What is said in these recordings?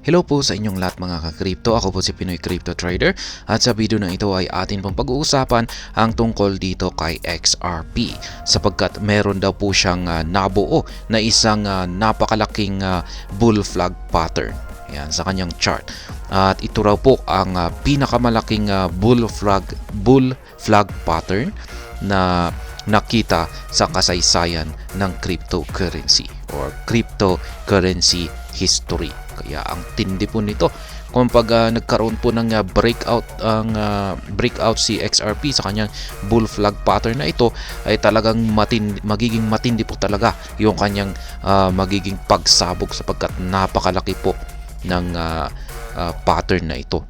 Hello po sa inyong lahat mga ka-crypto. Ako po si Pinoy Crypto Trader at sa video na ito ay atin pong pag-uusapan ang tungkol dito kay XRP sapagkat meron daw po siyang nabuo na isang napakalaking bull flag pattern. Yan, sa kanyang chart. At ito raw po ang pinakamalaking bull flag pattern na nakita sa kasaysayan ng cryptocurrency or cryptocurrency history. Kaya ang tindi po nito kung pag nagkaroon po ng breakout si XRP sa kanyang bull flag pattern na ito ay talagang magiging matindi po talaga yung kanyang magiging pagsabog sapagkat napakalaki po ng pattern na ito.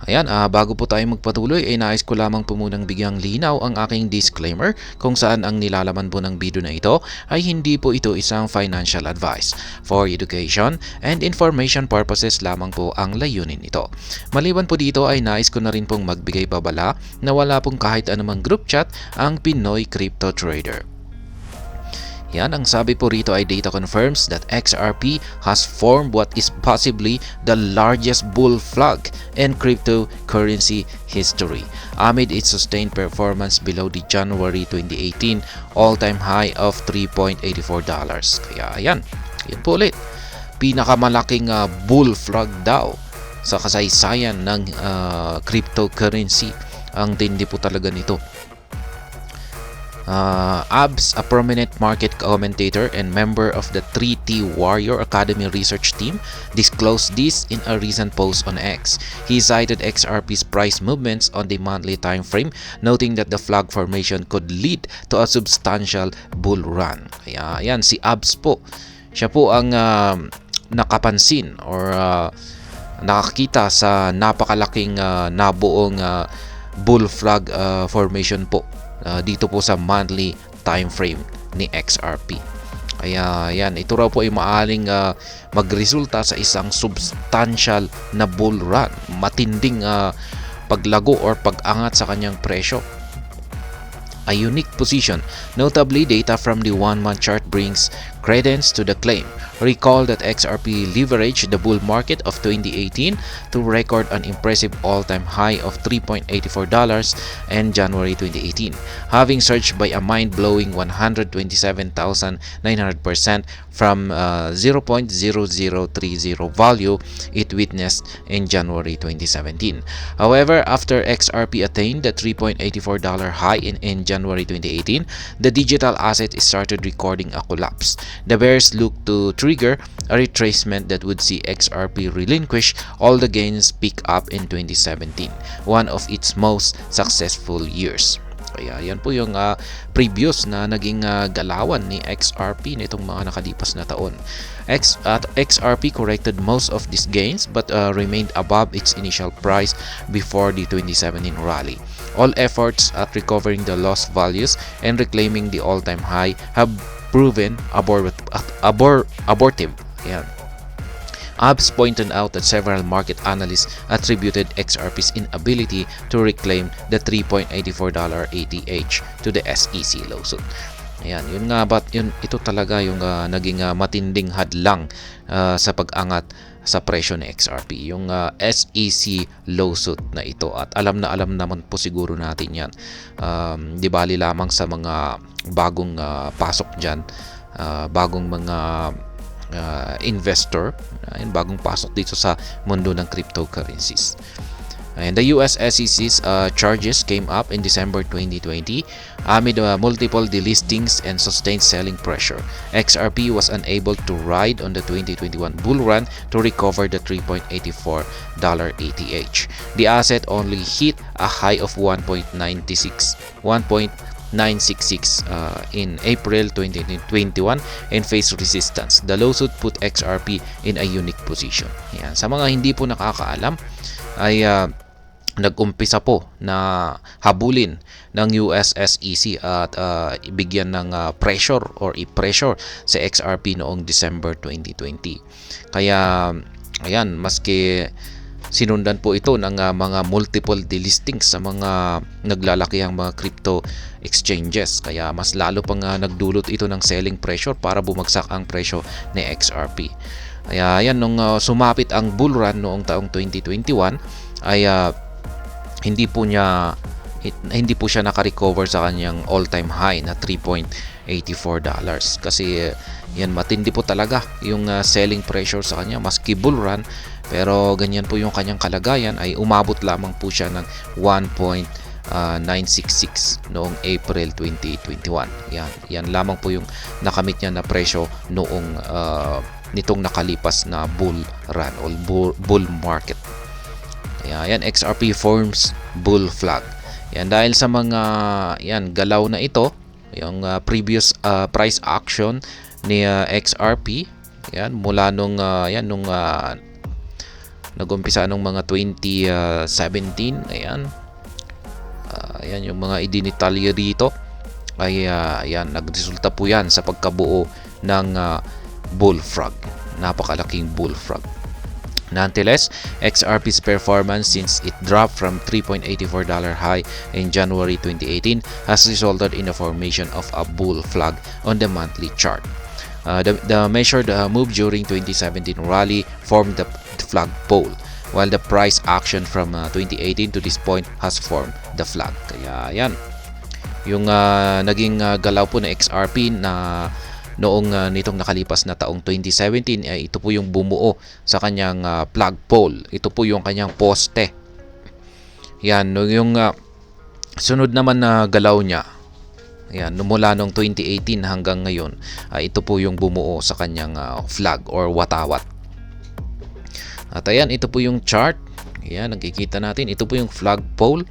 Ayan, bago po tayo magpatuloy ay nais ko lamang po munang bigyang linaw ang aking disclaimer kung saan ang nilalaman po ng video na ito ay hindi po ito isang financial advice. For education and information purposes lamang po ang layunin nito. Maliban po dito ay nais ko na rin pong magbigay babala na wala pong kahit anumang group chat ang Pinoy Crypto Trader. Yan, ang sabi po rito ay data confirms that XRP has formed what is possibly the largest bull flag in cryptocurrency history amid its sustained performance below the January 2018 all-time high of $3.84. Kaya yan po ulit. Pinakamalaking bull flag daw sa kasaysayan ng cryptocurrency. Ang tindi po talaga nito. Abs, a prominent market commentator and member of the 3T Warrior Academy research team, disclosed this in a recent post on X. He cited XRP's price movements on the monthly time frame, noting that the flag formation could lead to a substantial bull run. Kaya yan, si Abs po. Siya po ang nakapansin or nakakita sa napakalaking nabuong bull flag formation po. Dito po sa monthly time frame ni XRP. Kaya yan, ito raw po ay maaring magresulta sa isang substantial na bull run, matinding paglago or pag-angat sa kanyang presyo. A unique position. Notably, data from the 1-month chart brings credence to the claim. Recall that XRP leveraged the bull market of 2018 to record an impressive all-time high of $3.84 in January 2018, having surged by a mind-blowing 127,900% from 0.0030 value it witnessed in January 2017. However, after XRP attained the $3.84 high in January 2018, the digital asset started recording a collapse. The bears looked to trigger a retracement that would see XRP relinquish all the gains pick up in 2017, one of its most successful years. Kaya yan po yung previous na naging galawan ni XRP nitong mga nakalipas na taon. XRP corrected most of these gains but remained above its initial price before the 2017 rally. All efforts at recovering the lost values and reclaiming the all-time high have proven abortive. Yan. Abs pointed out that several market analysts attributed XRP's inability to reclaim the $3.84 ATH to the SEC lawsuit. Ayan, yun nga ito talaga yung naging matinding hadlang sa pag-angat sa presyo ni XRP, yung SEC lawsuit na ito. At alam naman po siguro natin yan. Di bali lamang sa mga bagong pasok dyan, bagong mga investor, bagong pasok dito sa mundo ng cryptocurrencies. And the US SEC's charges came up in December 2020 amid multiple delistings and sustained selling pressure. XRP was unable to ride on the 2021 bull run to recover the $3.84 ATH. The asset only hit a high of 1.966 in April 2021 and faced resistance. The lawsuit put XRP in a unique position. Yan. Sa mga hindi po nakakaalam ay nag-umpisa po na habulin ng US SEC at ibigyan ng pressure or i-pressure sa XRP noong December 2020. Kaya ayan, maski Sinundan po ito ng mga multiple delistings sa mga naglalakihang mga crypto exchanges. Kaya mas lalo pang nagdulot ito ng selling pressure para bumagsak ang presyo ni XRP. Kaya yan, nung sumapit ang bull run noong taong 2021 ay hindi po siya naka-recover sa kanyang all-time high na $3.84. Kasi yan, matindi po talaga yung selling pressure sa kanya maski bull run, pero ganyan po yung kanyang kalagayan, ay umabot lamang po siya ng 1.966 noong April 2021. Yan lamang po yung nakamit niya na presyo noong nitong nakalipas na bull run o bull market. Yan, XRP forms bull flag. Yan, dahil sa mga galaw na ito, yung previous price action ni XRP, yan mula nung nag-umpisa nung mga 2017, ayan yung mga idinitalye rito ay nagresulta po yan sa pagkabuo ng bullfrog, napakalaking bullfrog. Nonetheless, XRP's performance since it dropped from $3.84 high in January 2018 has resulted in the formation of a bull flag on the monthly chart. The measured move during 2017 rally formed the flag pole, while the price action from 2018 to this point has formed the flag. Kaya yan, yung naging galaw po na XRP na noong nitong nakalipas na taong 2017, ito po yung bumuo sa kanyang flag pole. Ito po yung kanyang poste. Yan, yung sunod naman na galaw niya, yan, mula noong 2018 hanggang ngayon, ito po yung bumuo sa kanyang flag or watawat. At ayan, ito po yung chart. Ayan, nakikita natin, ito po yung flag pole.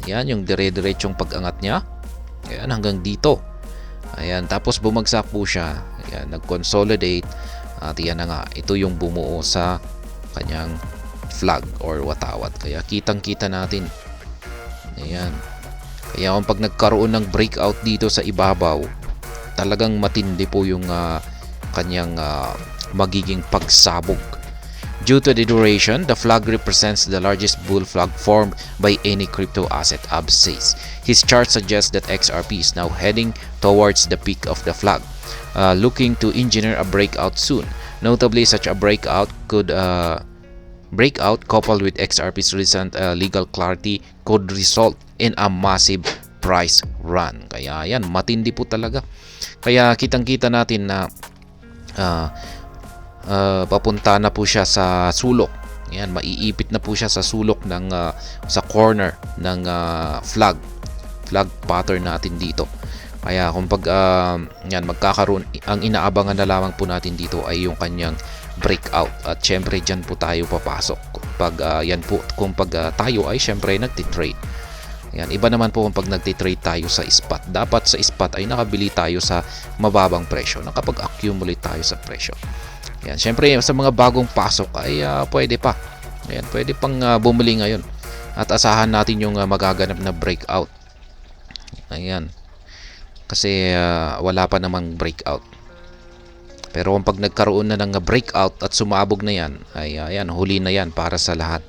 Ayan, yung dire-diretsong pag-angat niya. Ayan, hanggang dito. Ayan, tapos bumagsak po siya. Ayan, nag-consolidate. At yan na nga, ito yung bumuo sa kanyang flag or watawat. Kaya kitang-kita natin. Ayan. Kaya kung pag nagkaroon ng breakout dito sa ibabaw, talagang matindi po yung kanyang magiging pagsabog. Due to the duration, the flag represents the largest bull flag formed by any crypto asset, Abs says. His chart suggests that XRP is now heading towards the peak of the flag, looking to engineer a breakout soon. Notably, such a breakout coupled with XRP's recent legal clarity could result in a massive price run. Kaya yan, matindi po talaga. Kaya kitang-kita natin na papunta na po siya sa sulok. Yan, maiipit na po siya sa sulok ng sa corner ng flag pattern natin dito. Kaya kung magkakaroon, ang inaabangan na lamang po natin dito ay yung kanyang breakout. At syempre diyan po tayo papasok. Kung tayo ay syempre nagti-trade. Yan, iba naman po kung pag nagti-trade tayo sa spot. Dapat sa spot ay nakabili tayo sa mababang presyo, nakapag-accumulate tayo sa presyo. Yan, syempre sa mga bagong pasok ay pwede pa. Ayan, pwede pang bumili ngayon. At asahan natin yung magaganap na breakout. Ayan. Kasi wala pa namang breakout. Pero kung pag nagkaroon na ng breakout at sumabog na yan, ay ayan, huli na yan para sa lahat.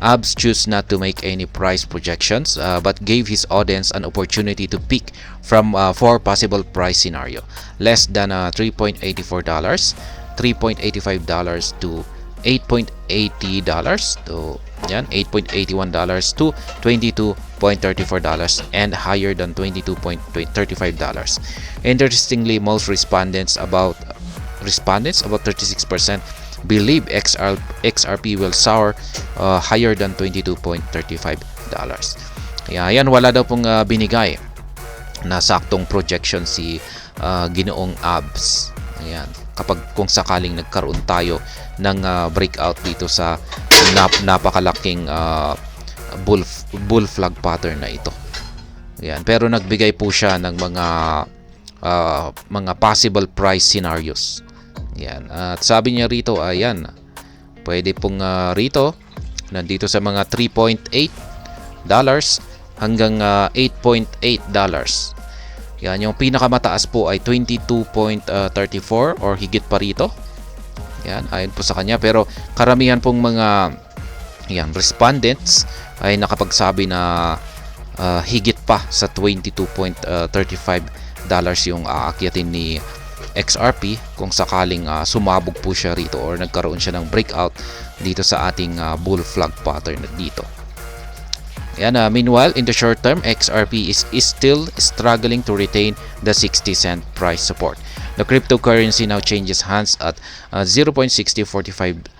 Abs chose not to make any price projections but gave his audience an opportunity to pick from 4 possible price scenario: less than $3.84, $3.85 to $8.80 to $8.81 to $22.34 and higher than $22.35. Interestingly, most respondents, about 36%, believe XRP will soar higher than $22.35. Kaya yan, wala daw pong binigay na saktong projection si Ginoong Abs. Ayan, kung sakaling nagkaroon tayo ng breakout dito sa napakalaking bull flag pattern na ito. Ayan, pero nagbigay po siya ng mga possible price scenarios. Yan. At sabi niya rito, ayan, pwede pong rito, nandito sa mga $3.8 hanggang $8.8. Yan, yung pinakamataas po ay $22.34 or higit pa rito. Yan, ayon po sa kanya. Pero karamihan pong mga respondents ay nakapagsabi na higit pa sa $22.35 yung aakyatin ni XRP kung sakaling sumabog po siya rito or nagkaroon siya ng breakout dito sa ating bull flag pattern dito. Yan, meanwhile, in the short term, XRP is still struggling to retain the 60-cent price support. The cryptocurrency now changes hands at 0.6045,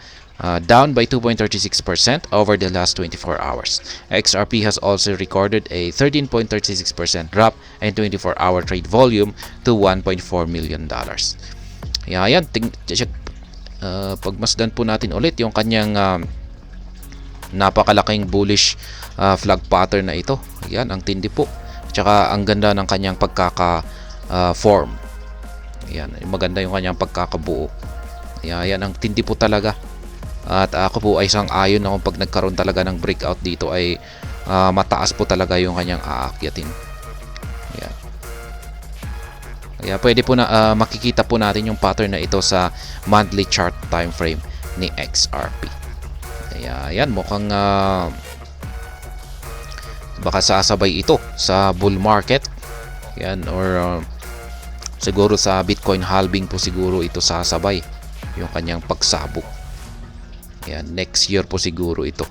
down by 2.36% over the last 24 hours. XRP has also recorded a 13.36% drop in 24-hour trade volume to $1.4 million. Yan, pagmasdan po natin ulit yung kanyang napakalaking bullish flag pattern na ito. Yan, ang tindi po. Tsaka ang ganda ng kanyang pagkaka-form. Yan, maganda yung kanyang pagkakabuo. Yan, ang tindi po talaga. At ako po ay sang-ayon na kung pag nagkaroon talaga ng breakout dito ay mataas po talaga yung kanyang aakyatin. Yan. Kaya pwede po na makikita po natin yung pattern na ito sa monthly chart time frame ni XRP. Kaya yan, mukhang baka sasabay ito sa bull market. Yan, or siguro sa Bitcoin halving po siguro ito sasabay yung kanyang pagsabog. Yan, next year po siguro ito.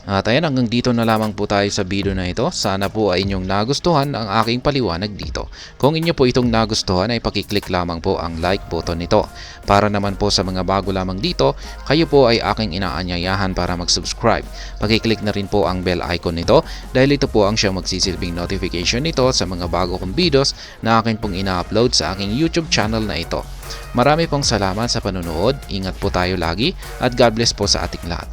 At ayan, hanggang dito na lamang po tayo sa video na ito. Sana po ay inyong nagustuhan ang aking paliwanag dito. Kung inyo po itong nagustuhan ay pakiclick lamang po ang like button nito. Para naman po sa mga bago lamang dito, kayo po ay aking inaanyayahan para mag-subscribe. Pakiclick na rin po ang bell icon nito dahil ito po ang siyang magsisilbing notification nito sa mga bago kong videos na akin pong ina-upload sa aking YouTube channel na ito. Marami pong salamat sa panonood, ingat po tayo lagi at God bless po sa ating lahat.